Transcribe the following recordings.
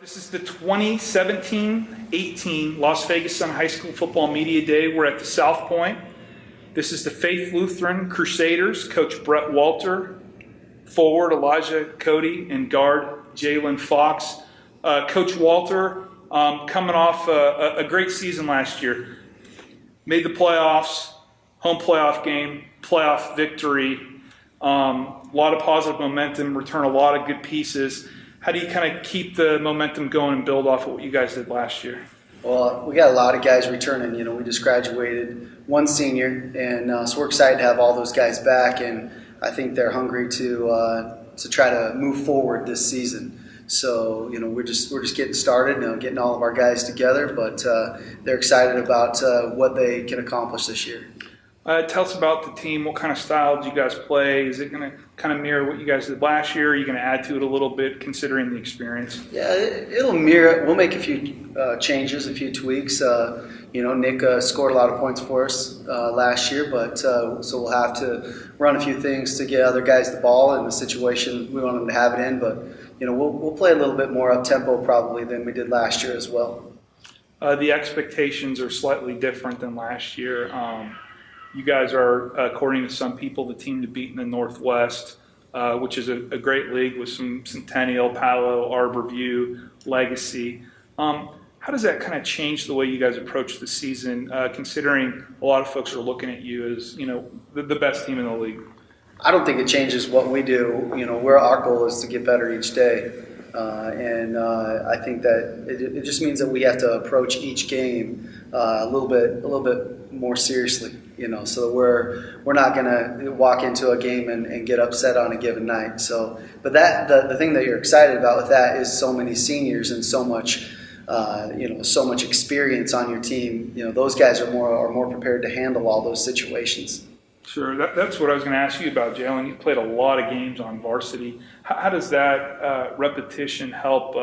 This is the 2017-18 Las Vegas Sun High School Football Media Day. We're at the South Point. This is the Faith Lutheran Crusaders, Coach Brett Walter, forward Elijah Cody, and guard Jalen Fox. Coach Walter, coming off a great season last year. Made the playoffs, home playoff game, playoff victory. A lot of positive momentum, return a lot of good pieces. How do you kind of keep the momentum going and build off of what you guys did last year? Well, we got a lot of guys returning. You know, we just graduated, one senior, and so we're excited to have all those guys back. And I think they're hungry to try to move forward this season. So, you know, we're just getting started, getting all of our guys together. But they're excited about what they can accomplish this year. Tell us about the team. What kind of style do you guys play? Is it going to kind of mirror what you guys did last year? Are you going to add to it a little bit considering the experience? Yeah, it'll mirror it. We'll make a few changes, a few tweaks. Nick scored a lot of points for us last year, but so we'll have to run a few things to get other guys the ball in the situation we want them to have it in. But, we'll play a little bit more up-tempo probably than we did last year as well. The expectations are slightly different than last year. You guys are, according to some people, the team to beat in the Northwest, which is a great league with some Centennial, Palo, Arborview, Legacy. How does that kind of change the way you guys approach the season, considering a lot of folks are looking at you as, the best team in the league? I don't think it changes what we do. Our goal is to get better each day. I think that it just means that we have to approach each game a little bit more seriously, so that we're not going to walk into a game and get upset on a given night. So, but the thing that you're excited about with that is so many seniors and so much experience on your team. Those guys are more prepared to handle all those situations. Sure, that's what I was going to ask you about, Jalen. You played a lot of games on varsity. How does that repetition help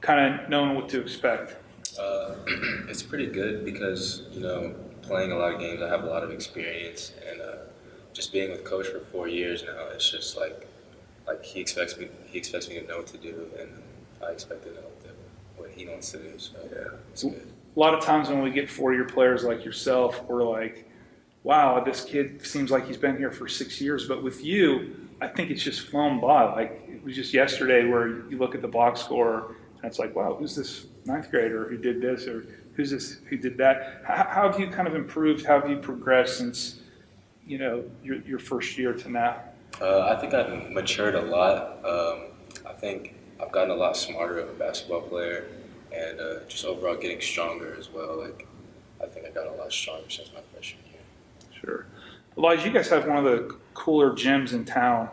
kind of knowing what to expect? It's pretty good because, playing a lot of games, I have a lot of experience. And just being with Coach for 4 years now, it's just like he expects me to know what to do, and I expect to know what he wants to do. So, yeah, it's good. A lot of times when we get 4-year players like yourself, we're like, wow, this kid seems like he's been here for 6 years. But with you, I think it's just flown by. Like, it was just yesterday where you look at the box score and it's like, wow, who's this 9th grader who did this, or who's this who did that? How have you kind of improved? How have you progressed since, your first year to now? I think I've matured a lot. I think I've gotten a lot smarter of a basketball player, and just overall getting stronger as well. I think I got a lot stronger since my freshman year. Sure. Elijah, you guys have one of the cooler gyms in town.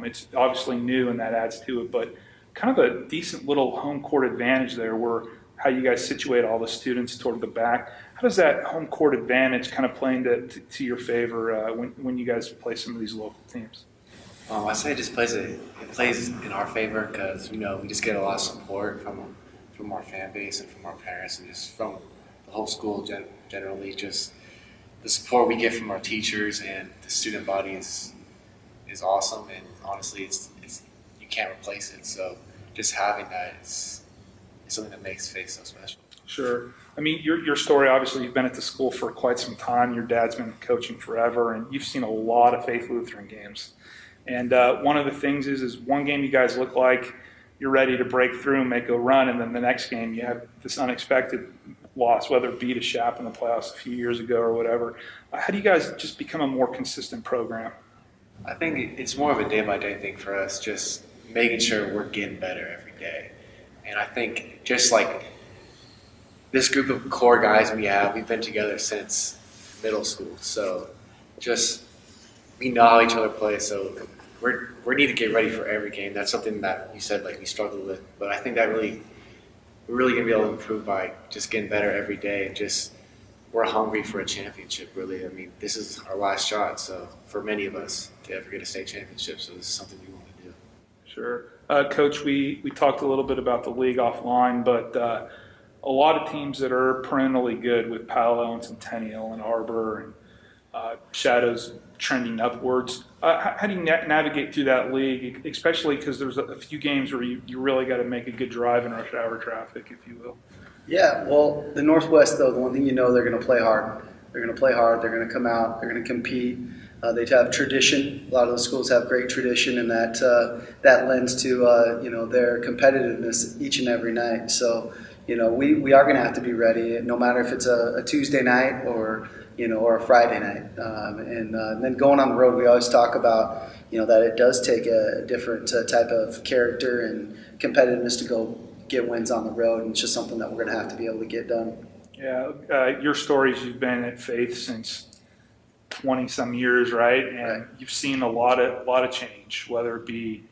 It's obviously new and that adds to it, but kind of a decent little home court advantage there where how you guys situate all the students toward the back. How does that home court advantage kind of play to your favor when you guys play some of these local teams? I say it plays in our favor because, we just get a lot of support from our fan base and from our parents and just from the whole school generally. Just the support we get from our teachers and the student body is awesome, and honestly, it's you can't replace it. So just having that is something that makes Faith so special. Sure. I mean, your story, obviously, you've been at the school for quite some time. Your dad's been coaching forever, and you've seen a lot of Faith Lutheran games. And one of the things is one game you guys look like you're ready to break through and make a run, and then the next game you have this unexpected loss, whether it be to Shap in the playoffs a few years ago or whatever. How do you guys just become a more consistent program? I think it's more of a day-by-day thing for us, just making sure we're getting better every day. And I think just like this group of core guys we've been together since middle school. So just we know how each other play, so we need to get ready for every game. That's something that you said we struggled with. But I think that we're really going to be able to improve by just getting better every day, and just we're hungry for a championship, really. I mean, this is our last shot, so for many of us to ever get a state championship, so this is something we want to do. Sure. Coach, we talked a little bit about the league offline, but a lot of teams that are perennially good with Palo and Centennial and Arbor and Shadows trending upwards. How do you navigate through that league, especially because there's a few games where you really got to make a good drive in rush hour traffic, if you will? Yeah, well, the Northwest, though, the one thing you know, they're going to play hard. They're going to play hard. They're going to come out. They're going to compete. They have tradition. A lot of those schools have great tradition, and that lends to their competitiveness each and every night. So, we are going to have to be ready, no matter if it's a Tuesday night or a Friday night. And then going on the road, we always talk about that it does take a different type of character and competitiveness to go get wins on the road, and it's just something that we're going to have to be able to get done. Yeah, your stories, you've been at Faith since 20-some years, right? And Right. you've seen a lot of change, whether it be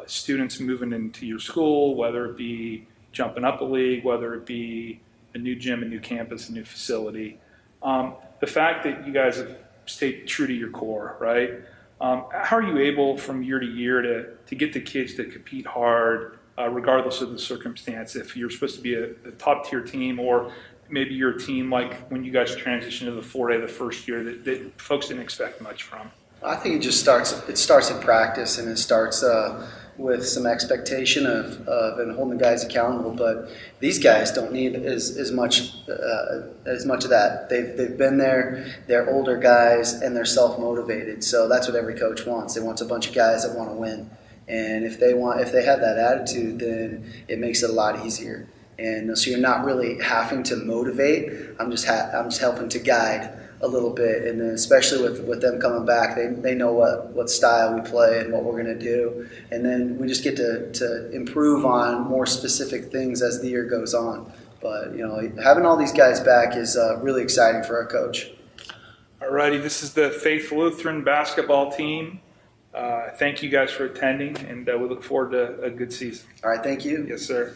students moving into your school, whether it be jumping up a league, whether it be a new gym, a new campus, a new facility. The fact that you guys have stayed true to your core, right? How are you able from year to year to get the kids to compete hard, regardless of the circumstance? If you're supposed to be a top tier team, or maybe you're a team like when you guys transitioned to the 4A the first year that folks didn't expect much from. I think it just starts in practice, and it starts with some expectation of and holding the guys accountable. But these guys don't need as much of that. They've been there. They're older guys, and they're self-motivated. So that's what every coach wants. They want a bunch of guys that want to win. And if they have that attitude, then it makes it a lot easier. And so you're not really having to motivate. I'm just helping to guide a little bit, and then especially with them coming back, they know what style we play and what we're going to do, and then we just get to improve on more specific things as the year goes on. But having all these guys back is really exciting for our coach. All righty, this is the Faith Lutheran basketball team. Thank you guys for attending, and we look forward to a good season. All right, thank you. Yes, sir.